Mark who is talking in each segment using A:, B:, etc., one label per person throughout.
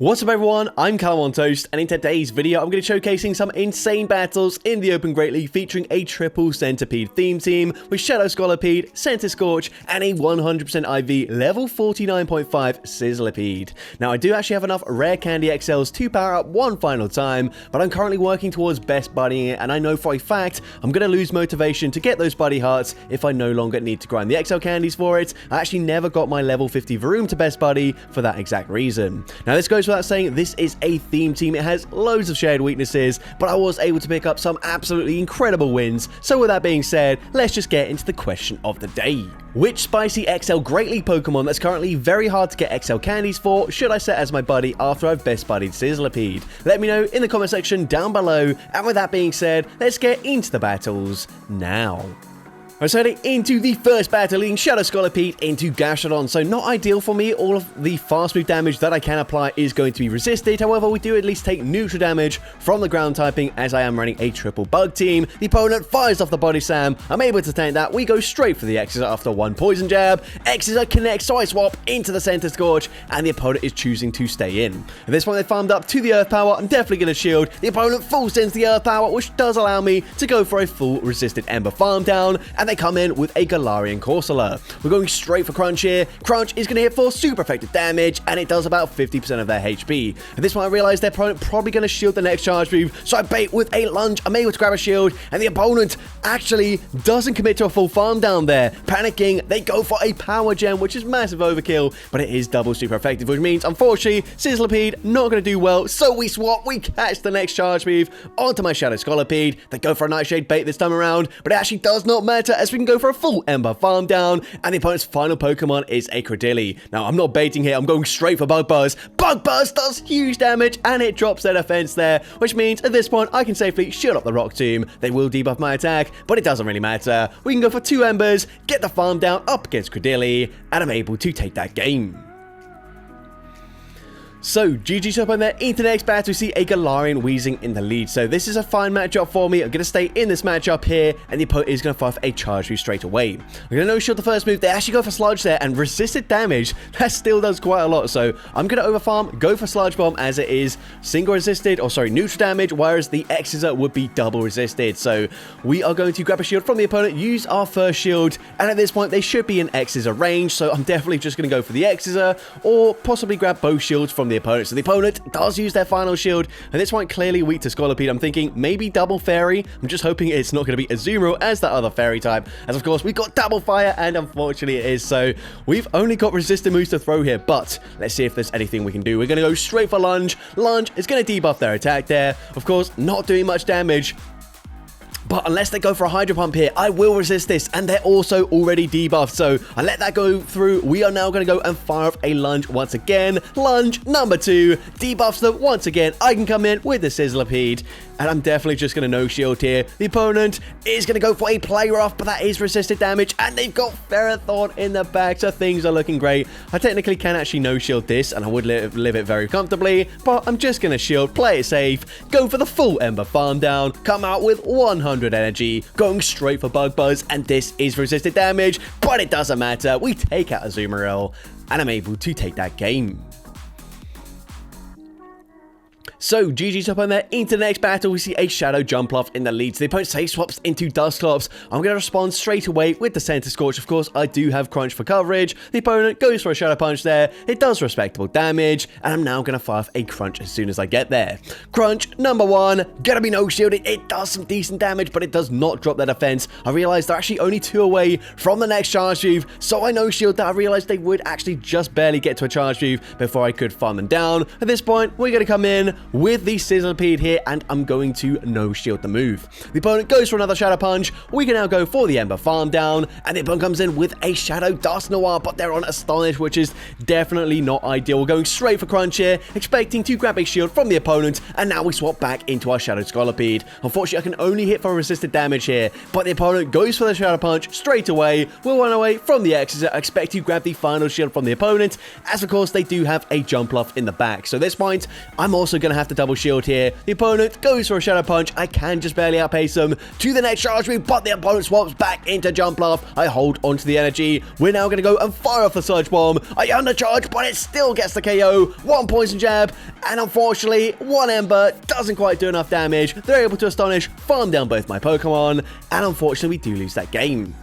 A: What's up everyone, I'm CallumOnToast, and in today's video I'm going to be showcasing some insane battles in the Open Great League featuring a triple Centipede theme team with Shadow Sizzlipede, Centiscorch, and a 100% IV level 49.5 Sizzlipede. Now I do actually have enough rare candy XLs to power up one final time, but I'm currently working towards best buddying it, and I know for a fact I'm going to lose motivation to get those buddy hearts if I no longer need to grind the XL candies for it. I actually never got my level 50 Vroom to best buddy for that exact reason. Now this goes without saying, this is a theme team. It has loads of shared weaknesses, but I was able to pick up some absolutely incredible wins. So with that being said, let's just get into the question of the day. Which spicy XL Great League Pokemon that's currently very hard to get XL candies for should I set as my buddy after I've best buddied Sizzlipede? Let me know in the comment section down below, and with that being said, let's get into the battles now. So heading into the first battle, leading Shadow Sizzlipede into Gastrodon. So not ideal for me. All of the fast move damage that I can apply is going to be resisted. However, we do at least take neutral damage from the ground typing as I am running a triple bug team. The opponent fires off the body slam. I'm able to tank that. We go straight for the Exeter after one poison jab. Exeter connects, so I swap into the Centiscorch, and the opponent is choosing to stay in. At this point, they farmed up to the Earth Power. I'm definitely going to shield. The opponent full sends the Earth Power, which does allow me to go for a full resisted Ember farm down, and they come in with a Galarian Corsola. We're going straight for Crunch here. Crunch is going to hit for super effective damage, and it does about 50% of their HP. At this point, I realize their opponent probably going to shield the next charge move, so I bait with a lunge. I'm able to grab a shield, and the opponent actually doesn't commit to a full farm down there. Panicking, they go for a Power Gem, which is massive overkill, but it is double super effective, which means, unfortunately, Sizzlipede not going to do well, so we swap. We catch the next charge move onto my Shadow Sizzlipede. They go for a Nightshade bait this time around, but it actually does not matter as we can go for a full Ember farm down, and the opponent's final Pokemon is a Credilli. Now, I'm not baiting here, I'm going straight for Bug Buzz. Bug Buzz does huge damage, and it drops their defense there, which means at this point, I can safely shield up the Rock Tomb. They will debuff my attack, but it doesn't really matter. We can go for two Embers, get the farm down up against Credilli, and I'm able to take that game. So, GG's up on there. Into the next battle, we see a Galarian Weezing in the lead. So, this is a fine matchup for me. I'm going to stay in this matchup here, and the opponent is going to fire a charge move straight away. I'm going to no-shield the first move. They actually go for Sludge there, and resisted damage. That still does quite a lot. So, I'm going to overfarm, go for Sludge Bomb, as it is single resisted, or sorry, neutral damage, whereas the Exeter would be double resisted. So, we are going to grab a shield from the opponent, use our first shield, and at this point, they should be in Exeter range. So, I'm definitely just going to go for the Exeter, or possibly grab both shields from the opponent. So the opponent does use their final shield, and this one clearly weak to Sizzlipede. I'm thinking maybe double fairy. I'm just hoping it's not going to be Azumarill as that other fairy type, as of course we've got double fire, and unfortunately it is. So we've only got resistant moves to throw here, but let's see if there's anything we can do. We're going to go straight for Lunge. Lunge is going to debuff their attack there. Of course, not doing much damage. But unless they go for a Hydro Pump here, I will resist this, and they're also already debuffed, so I let that go through. We are now going to go and fire off a Lunge once again. Lunge number 2, debuffs them once again. I can come in with the Sizzlipede, and I'm definitely just going to no-shield here. The opponent is going to go for a Play Rough, but that is resisted damage, and they've got Ferrothorn in the back, so things are looking great. I technically can actually no-shield this, and I would live it very comfortably, but I'm just going to shield, play it safe, go for the full Ember farm down, come out with 100 energy, going straight for Bug Buzz, and this is resisted damage, but it doesn't matter. We take out Azumarill, and I'm able to take that game. So, GG's up on there. Into the next battle, we see a Shadow Jumpluff in the lead. So the opponent safe swaps into Dusclops. I'm going to respond straight away with the Centiscorch. Of course, I do have Crunch for coverage. The opponent goes for a Shadow Punch there. It does respectable damage, and I'm now going to fire off a Crunch as soon as I get there. Crunch number 1, gonna be no-shielded. It does some decent damage, but it does not drop their defense. I realized they're actually only 2 away from the next charge move, so I no-shield that. I realized they would actually just barely get to a charge move before I could farm them down. At this point, we're going to come in with the Sizzlipede here, and I'm going to no-shield the move. The opponent goes for another Shadow Punch. We can now go for the Ember farm down, and the opponent comes in with a Shadow Dusknoir, but they're on Astonish, which is definitely not ideal. We're going straight for Crunch here, expecting to grab a shield from the opponent, and now we swap back into our Shadow Sizzlipede. Unfortunately, I can only hit for resisted damage here, but the opponent goes for the Shadow Punch straight away. We'll run away from the Exeter, expect to grab the final shield from the opponent, as of course they do have a Jumpluff in the back. So at this point, I'm also going to have to double shield here. The opponent goes for a Shadow Punch. I can just barely outpace them to the next charge move, but the opponent swaps back into Jump Bluff. I hold onto the energy. We're now going to go and fire off the Surge Bomb. I undercharge, but it still gets the KO. One Poison Jab, and unfortunately, one Ember doesn't quite do enough damage. They're able to Astonish, farm down both my Pokemon, and unfortunately, we do lose that game.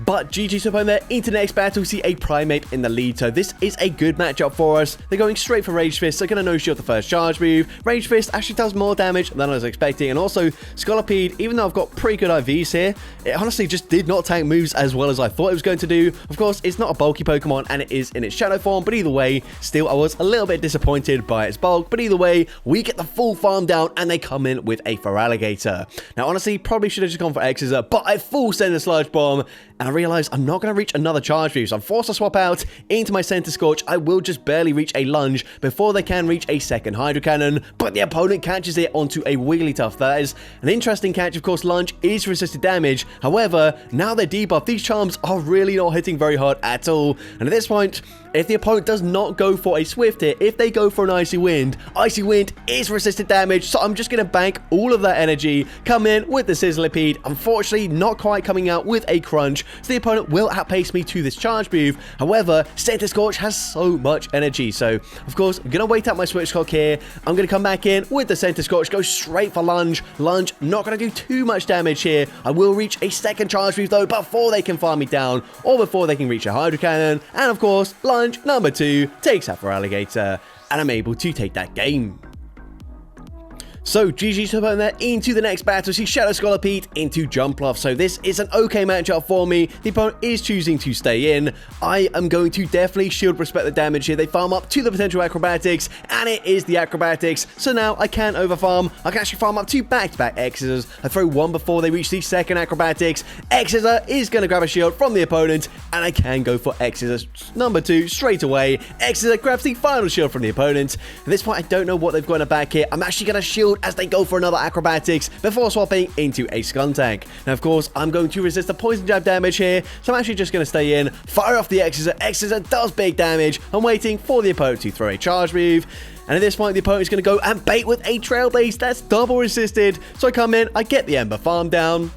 A: But GG's opponent there into the next battle. We see a Primeape in the lead, so this is a good matchup for us. They're going straight for Rage Fist. They're going to no-shield the first charge move. Rage Fist actually does more damage than I was expecting, and also Sizzlipede, even though I've got pretty good IVs here, it honestly just did not tank moves as well as I thought it was going to do. Of course, it's not a bulky Pokemon, and it is in its Shadow form, but either way, still I was a little bit disappointed by its bulk, but either way, we get the full farm down, and they come in with a Feraligatr. Now, honestly, probably should have just gone for X-Scissor, but I full send a Sludge Bomb, and I realized I'm not going to reach another charge move, so I'm forced to swap out into my Center Scorch. I will just barely reach a lunge before they can reach a second Hydro Cannon, but the opponent catches it onto a Wigglytuff. That is an interesting catch. Of course, lunge is resisted damage. However, now they're debuffed. These charms are really not hitting very hard at all, and at this point, if the opponent does not go for a Swift hit, if they go for an Icy Wind is resisted damage, so I'm just going to bank all of that energy, come in with the Sizzlipede, unfortunately not quite coming out with a Crunch, so the opponent will outpace me to this charge move. However, Center Scorch has so much energy, so of course, I'm going to wait out my Switch Clock here. I'm going to come back in with the Center Scorch, go straight for Lunge. Lunge, not going to do too much damage here. I will reach a second charge move though, before they can farm me down, or before they can reach a Hydro Cannon, and of course, Lunge number 2 takes out Feraligatr, and I'm able to take that game. So, GG's opponent there into the next battle. See Shadow Sizzlipede into Jump Bluff. So, this is an okay matchup for me. The opponent is choosing to stay in. I am going to definitely shield respect the damage here. They farm up to the potential Acrobatics, and it is the Acrobatics. So, now I can overfarm. I can actually farm up to back-to-back X-Scissors. I throw one before they reach the second Acrobatics. X-Scissor is going to grab a shield from the opponent, and I can go for X-Scissor number 2 straight away. X-Scissor grabs the final shield from the opponent. At this point, I don't know what they've got in the back here. I'm actually going to shield as they go for another Acrobatics before swapping into a Skuntank. Now, of course, I'm going to resist the Poison Jab damage here, so I'm actually just going to stay in, fire off the X-Scissor. X-Scissor does big damage. I'm waiting for the opponent to throw a charge move, and at this point, the opponent is going to go and bait with a Trailblaze. That's double resisted, so I come in, I get the Ember farm down,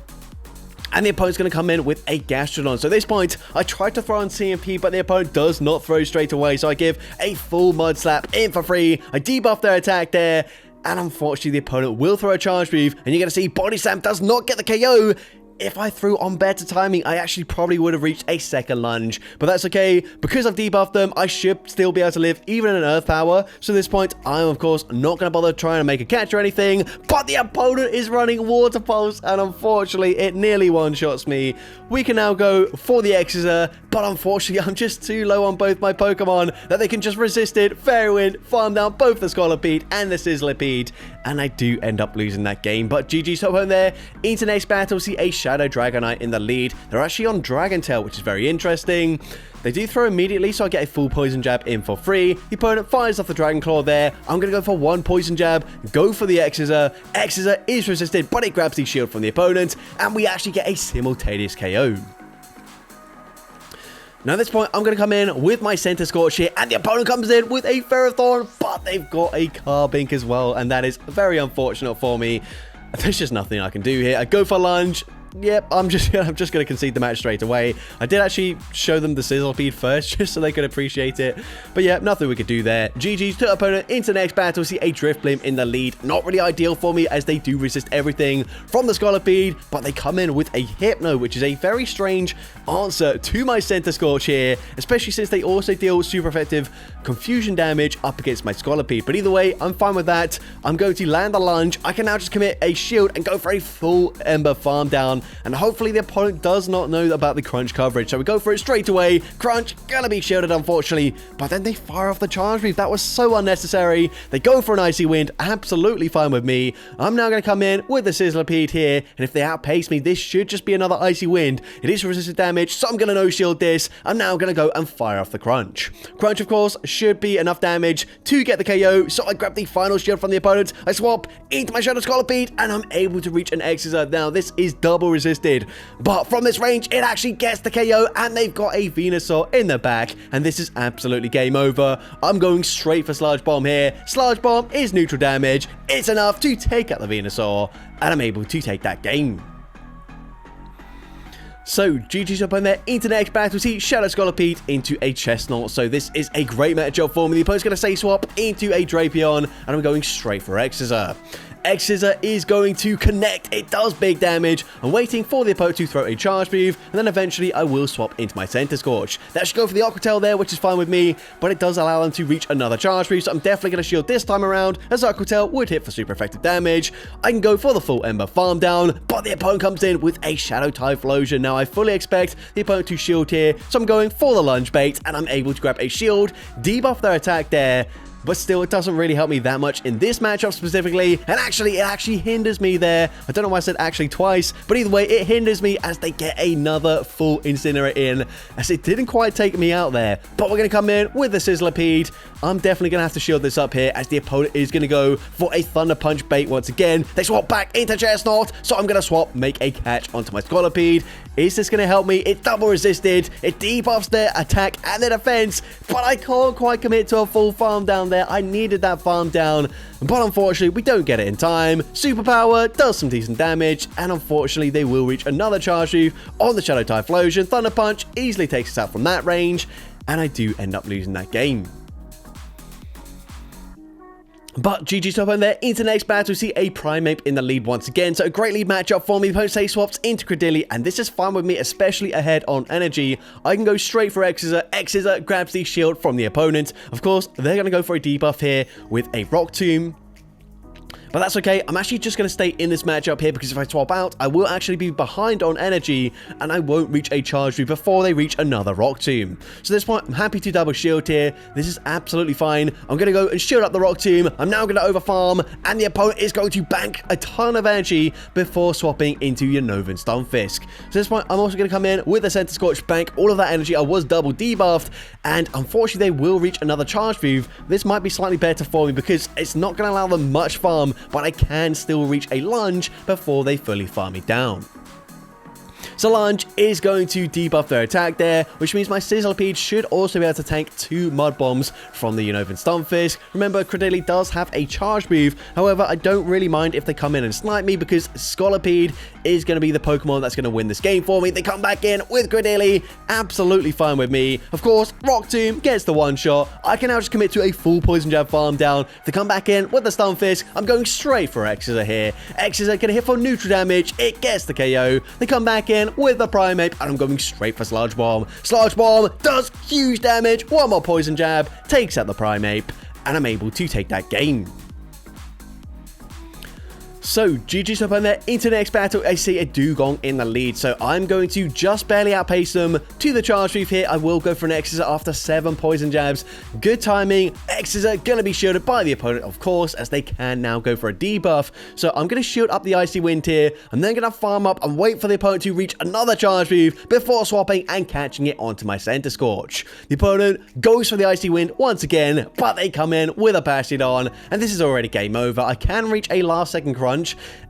A: and the opponent's going to come in with a Gastrodon. So at this point, I tried to throw on CMP, but the opponent does not throw straight away, so I give a full Mud Slap in for free. I debuff their attack there, and unfortunately, the opponent will throw a charge move, and you're going to see Body Slam does not get the KO. If I threw on better timing, I actually probably would have reached a second lunge, but that's okay. Because I've debuffed them, I should still be able to live even in an Earth Power. So at this point, I'm of course not going to bother trying to make a catch or anything, but the opponent is running Water Pulse, and unfortunately, it nearly one-shots me. We can now go for the X-Scissor, but unfortunately, I'm just too low on both my Pokemon that they can just resist it. Fairy Wind, farm down both the Sizzlipede and the Sizzlipede, and I do end up losing that game. But GG's opponent there into next battle. See a Shadow Dragonite in the lead. They're actually on Dragon Tail, which is very interesting. They do throw immediately, so I get a full Poison Jab in for free. The opponent fires off the Dragon Claw there. I'm going to go for one Poison Jab, go for the X-Scissor. X-Scissor is resisted, but it grabs the shield from the opponent, and we actually get a simultaneous KO. Now at this point, I'm going to come in with my Center Scorch here, and the opponent comes in with a Ferrothorn, but they've got a Carbink as well, and that is very unfortunate for me. There's just nothing I can do here. I go for lunge. Yep, I'm just going to concede the match straight away. I did actually show them the Sizzlipede first, just so they could appreciate it. But yeah, nothing we could do there. GG's to opponent into the next battle. See a Drifblim in the lead. Not really ideal for me, as they do resist everything from the Sizzlipede, but they come in with a Hypno, which is a very strange answer to my Center Scorch here, especially since they also deal super effective confusion damage up against my Sizzlipede. But either way, I'm fine with that. I'm going to land a lunge. I can now just commit a shield and go for a full Ember farm down, and hopefully the opponent does not know about the Crunch coverage, so we go for it straight away. Crunch, gonna be shielded unfortunately, but then they fire off the charge move. That was so unnecessary. They go for an Icy Wind, absolutely fine with me. I'm now gonna come in with the Sizzlipede here, and if they outpace me, this should just be another Icy Wind. It is resisted damage, so I'm gonna no-shield this. I'm now gonna go and fire off the Crunch. Crunch, of course, should be enough damage to get the KO, so I grab the final shield from the opponent. I swap into my Shadow Sizzlipede, and I'm able to reach an X-Scissor. Now, this is double resisted. But from this range, it actually gets the KO, and they've got a Venusaur in the back, and this is absolutely game over. I'm going straight for Sludge Bomb here. Sludge Bomb is neutral damage. It's enough to take out the Venusaur, and I'm able to take that game. So, GG's up on there into the next battle. See Shadow Sizzlipede into a Chestnut. So this is a great matchup for me. The opponent's going to say swap into a Drapion, and I'm going straight for X-Scissor. X-Scissor is going to connect. It does big damage. I'm waiting for the opponent to throw a charge move, and then eventually I will swap into my Centiskorch. That should go for the Aqua Tail there, which is fine with me, but it does allow them to reach another charge move, so I'm definitely going to shield this time around, as Aqua Tail would hit for super effective damage. I can go for the full Ember Farm Down, but the opponent comes in with a Shadow Typhlosion. Now I fully expect the opponent to shield here, so I'm going for the Lunge Bait, and I'm able to grab a shield, debuff their attack there. But still, it doesn't really help me that much in this matchup specifically. And actually, it actually hinders me there. I don't know why I said actually twice. But either way, it hinders me as they get another full Incinerate in. As it didn't quite take me out there. But we're going to come in with the Sizzlipede. I'm definitely going to have to shield this up here, as the opponent is going to go for a Thunder Punch bait once again. They swap back into Chestnut. So I'm going to swap, make a catch onto my Sizzlipede. Is this going to help me? It double resisted. It debuffs their attack and their defense. But I can't quite commit to a full farm down there. I needed that farm down, but unfortunately we don't get it in time. Superpower does some decent damage, and unfortunately they will reach another charge move on the Shadow Typhlosion. Thunder Punch easily takes us out from that range, and I do end up losing that game. But GG's top end there into the next battle. We see a Primeape in the lead once again. So a great lead matchup for me. The opponent say swaps into Credilli, and this is fine with me, especially ahead on energy. I can go straight for X-Scissor. X-Scissor grabs the shield from the opponent. Of course, they're going to go for a debuff here with a Rock Tomb. But that's okay. I'm actually just going to stay in this matchup here, because if I swap out, I will actually be behind on energy, and I won't reach a charge move before they reach another Rock Tomb. So at this point, I'm happy to double shield here. This is absolutely fine. I'm going to go and shield up the Rock Tomb. I'm now going to overfarm, and the opponent is going to bank a ton of energy before swapping into your Novan Stunfisk. So at this point, I'm also going to come in with a Centiskorch, bank all of that energy. I was double debuffed, and unfortunately, they will reach another charge move. This might be slightly better for me, because it's not going to allow them much farm, but I can still reach a lunge before they fully farm me down. So Lunge is going to debuff their attack there, which means my Sizzlipede should also be able to tank 2 Mud Bombs from the Unova Stunfisk. Remember, Credilli does have a charge move. However, I don't really mind if they come in and snipe me, because Sizzlipede is going to be the Pokemon that's going to win this game for me. They come back in with Credilli. Absolutely fine with me. Of course, Rock Tomb gets the one shot. I can now just commit to a full Poison Jab farm down. If they come back in with the Stunfisk, I'm going straight for X-Scissor here. X-Scissor can hit for neutral damage. It gets the KO. They come back in with the Primeape, and I'm going straight for Sludge Bomb. Sludge Bomb does huge damage. One more Poison Jab takes out the Primeape, and I'm able to take that game. So, GG's up on there into the next battle. I see a Dugong in the lead, so I'm going to just barely outpace them to the charge move here. I will go for an X-Scissor after 7 Poison Jabs. Good timing. X-Scissor going to be shielded by the opponent, of course, as they can now go for a debuff. So I'm going to shield up the Icy Wind here. I'm then going to farm up and wait for the opponent to reach another charge move before swapping and catching it onto my Centiskorch. The opponent goes for the Icy Wind once again, but they come in with a Bastiodon, and this is already game over. I can reach a last second Crunch,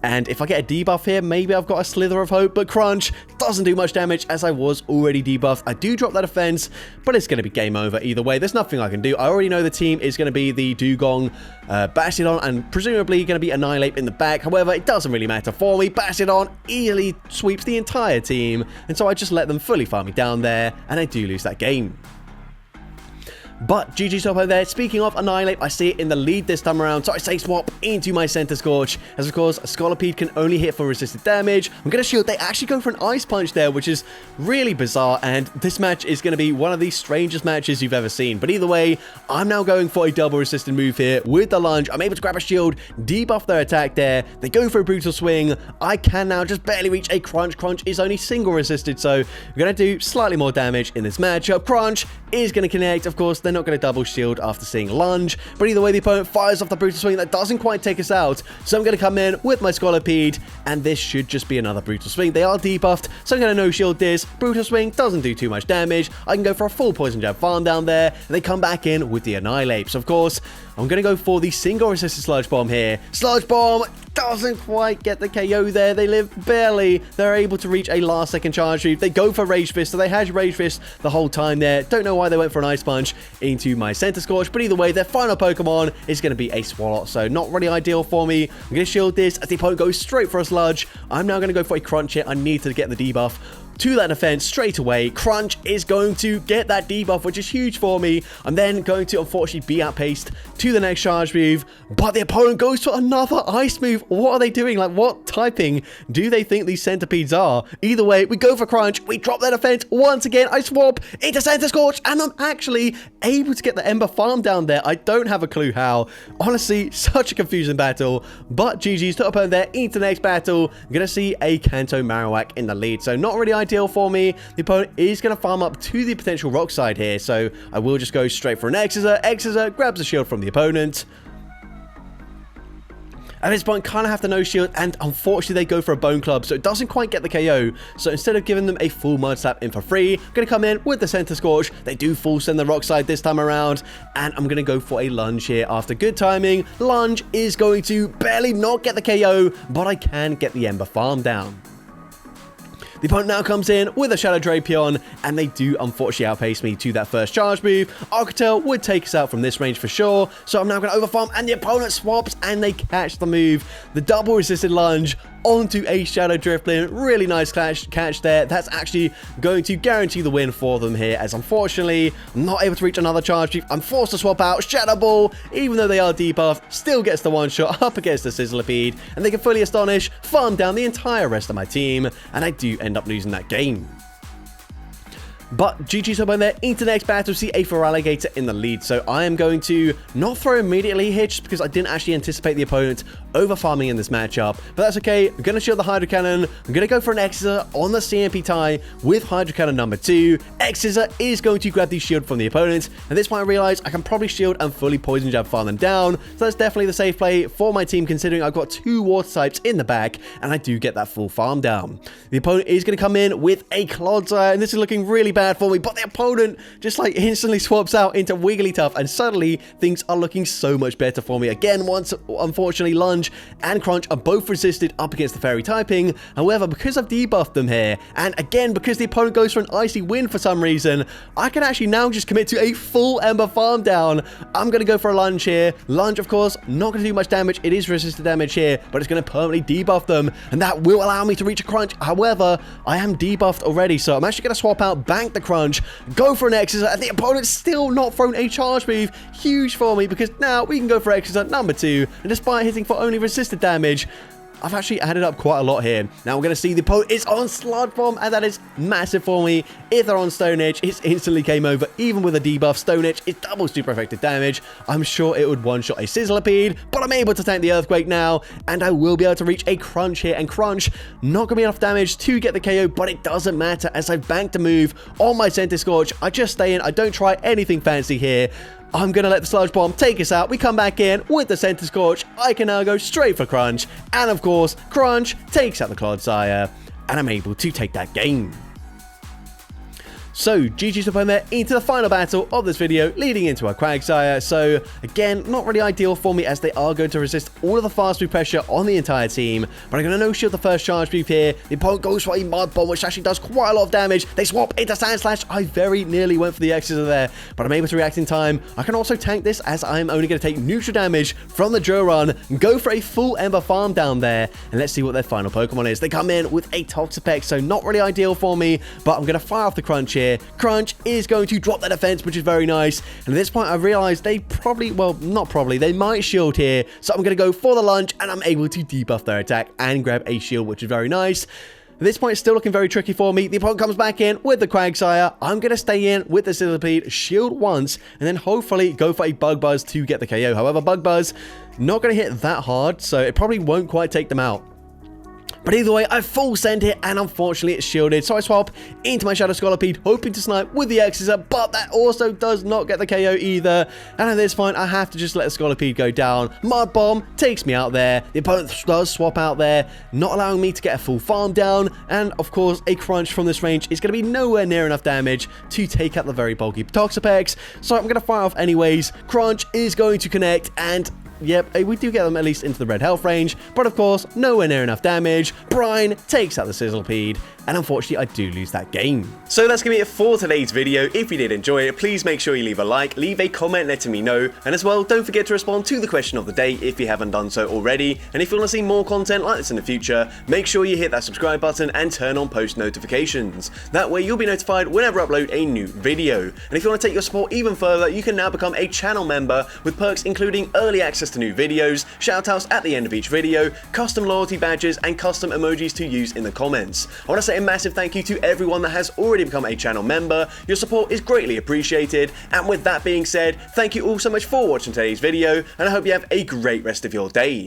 A: and if I get a debuff here, maybe I've got a slither of hope, but Crunch doesn't do much damage as I was already debuffed. I do drop that defense, but it's going to be game over either way. There's nothing I can do. I already know the team is going to be the Dugong, Bastiodon, and presumably going to be Annihilate in the back. However, it doesn't really matter for me. Bastiodon easily sweeps the entire team, and so I just let them fully farm me down there, and I do lose that game. But GG's top over there. Speaking of Annihilate, I see it in the lead this time around, so I say swap into my Centiskorch, as of course, Sizzlipede can only hit for resisted damage. I'm going to shield. They actually go for an Ice Punch there, which is really bizarre, and this match is going to be one of the strangest matches you've ever seen. But either way, I'm now going for a double resisted move here with the Lunge. I'm able to grab a shield, debuff their attack there. They go for a Brutal Swing. I can now just barely reach a Crunch. Crunch is only single resisted, so we're going to do slightly more damage in this matchup. Crunch is going to connect. Of course, they're not going to double shield after seeing Lunge, but either way, the opponent fires off the Brutal Swing. That doesn't quite take us out, so I'm going to come in with my Sizzlipede, and this should just be another Brutal Swing. They are debuffed, so I'm going to no-shield this. Brutal Swing doesn't do too much damage. I can go for a full Poison Jab farm down there, and they come back in with the Annihilate. So, of course, I'm going to go for the single resisted Sludge Bomb here. Sludge Bomb doesn't quite get the KO there. They live barely. They're able to reach a last second charge move. They go for Rage Fist, so they had Rage Fist the whole time there. Don't know why they went for an Ice Punch into my Center Scorch, but either way, their final Pokemon is going to be a Swalot, so not really ideal for me. I'm going to shield this as the opponent goes straight for a Sludge. I'm now going to go for a Crunch here. I need to get the debuff to that defense straight away. Crunch is going to get that debuff, which is huge for me. I'm then going to unfortunately be outpaced to the next charge move, but the opponent goes for another ice move. What are they doing? Like, what typing do they think these Centipedes are? Either way, we go for Crunch, we drop their defense once again. I swap into Center Scorch, and I'm actually able to get the Ember Farm down there. I don't have a clue how. Honestly, such a confusing battle, but GG's to opponent there into the next battle. I'm gonna see a Kanto Marowak in the lead, so not really ideal for me. The opponent is going to farm up to the potential rock side here, so I will just go straight for an Exeter. Exeter grabs a shield from the opponent. At this point, kind of have to no shield, and unfortunately they go for a Bone Club, so it doesn't quite get the KO. So instead of giving them a full Mud Slap in for free, I'm going to come in with the Center Scorch. They do full send the rock side this time around, and I'm going to go for a Lunge here after good timing. Lunge is going to barely not get the KO, but I can get the Ember Farm down. The opponent now comes in with a Shadow Drapion, and they do unfortunately outpace me to that first charge move. Arcatel would take us out from this range for sure, so I'm now going to overfarm, and the opponent swaps, and they catch the move. The double resisted lunge onto a Shadow Drifblim. Really nice catch there. That's actually going to guarantee the win for them here, as unfortunately, I'm not able to reach another charge move. I'm forced to swap out. Shadow Ball, even though they are debuffed, still gets the one shot up against the Sizzlipede, and they can fully astonish, farm down the entire rest of my team, and I do end up losing that game. But GG's up on there into the next battle. See a Feraligatr in the lead, so I am going to not throw immediately here just because I didn't actually anticipate the opponent over farming in this matchup, but that's okay. I'm going to shield the Hydro Cannon. I'm going to go for an Exeter on the CMP tie with Hydro Cannon number 2. Exeter is going to grab the shield from the opponent, and at this point I realize I can probably shield and fully Poison Jab farm them down, so that's definitely the safe play for my team considering I've got 2 water types in the back and I do get that full farm down. The opponent is going to come in with a Clodsire, and this is looking really bad for me, but the opponent just like instantly swaps out into Wigglytuff, and suddenly things are looking so much better for me. Again, once unfortunately Lunge and Crunch are both resisted up against the Fairy typing. However, because I've debuffed them here, and again because the opponent goes for an Icy Wind for some reason, I can actually now just commit to a full Ember Farm down. I'm going to go for a Lunge here. Lunge, of course, not going to do much damage. It is resisted damage here, but it's going to permanently debuff them, and that will allow me to reach a Crunch. However, I am debuffed already, so I'm actually going to swap out, bank the Crunch, go for an Exeter, and the opponent's still not thrown a charge move. Huge for me, because now we can go for Exeter number 2, and despite hitting for only resisted damage, I've actually added up quite a lot here. Now we're going to see the opponent is on Sludge Bomb, and that is massive for me. If they're on Stone Edge, it's instantly game over. Even with a debuff, Stone Edge is double super effective damage. I'm sure it would one-shot a Sizzlipede, but I'm able to tank the Earthquake now, and I will be able to reach a Crunch here, and Crunch, not going to be enough damage to get the KO, but it doesn't matter as I've banked a move on my Center Scorch. I just stay in. I don't try anything fancy here. I'm going to let the Sludge Bomb take us out. We come back in with the Center Scorch. I can now go straight for Crunch. And of course, Crunch takes out the Clodsire. And I'm able to take that game. So, GG's up on there into the final battle of this video, leading into our Quagsire. So, again, not really ideal for me as they are going to resist all of the fast move pressure on the entire team. But I'm going to no-shield the first charge move here. The opponent goes for a Mud Bomb, which actually does quite a lot of damage. They swap into Sand Slash. I very nearly went for the Exeter there, but I'm able to react in time. I can also tank this as I'm only going to take neutral damage from the drill run and go for a full Ember Farm down there. And let's see what their final Pokemon is. They come in with a Toxapex, so not really ideal for me, but I'm going to fire off the Crunch here. Crunch is going to drop their defense, which is very nice. And at this point, I realized they probably, well, not probably, they might shield here. So I'm going to go for the Lunge, and I'm able to debuff their attack and grab a shield, which is very nice. At this point, it's still looking very tricky for me. The opponent comes back in with the Quagsire. I'm going to stay in with the Sizzlipede, shield once, and then hopefully go for a Bug Buzz to get the KO. However, Bug Buzz not going to hit that hard, so it probably won't quite take them out. But But either way, I full send it, and unfortunately it's shielded, so I swap into my Shadow Sizzlipede, hoping to snipe with the Exeter, but that also does not get the KO either. And at this point, I have to just let the Sizzlipede go down. Mud Bomb takes me out there. The opponent does swap out there, not allowing me to get a full farm down. And of course, a crunch from this range is going to be nowhere near enough damage to take out the very bulky Toxapex. So I'm going to fire off anyways. Crunch is going to connect, and yep, we do get them at least into the red health range, but of course, nowhere near enough damage. Brine takes out the Sizzlipede, and unfortunately, I do lose that game. So that's going to be it for today's video. If you did enjoy it, please make sure you leave a like, leave a comment letting me know, and as well, don't forget to respond to the question of the day if you haven't done so already. And if you want to see more content like this in the future, make sure you hit that subscribe button and turn on post notifications. That way, you'll be notified whenever I upload a new video. And if you want to take your support even further, you can now become a channel member with perks including early access to new videos, shoutouts at the end of each video, custom loyalty badges, and custom emojis to use in the comments. I want to say a massive thank you to everyone that has already become a channel member. Your support is greatly appreciated. And with that being said, thank you all so much for watching today's video, and I hope you have a great rest of your day.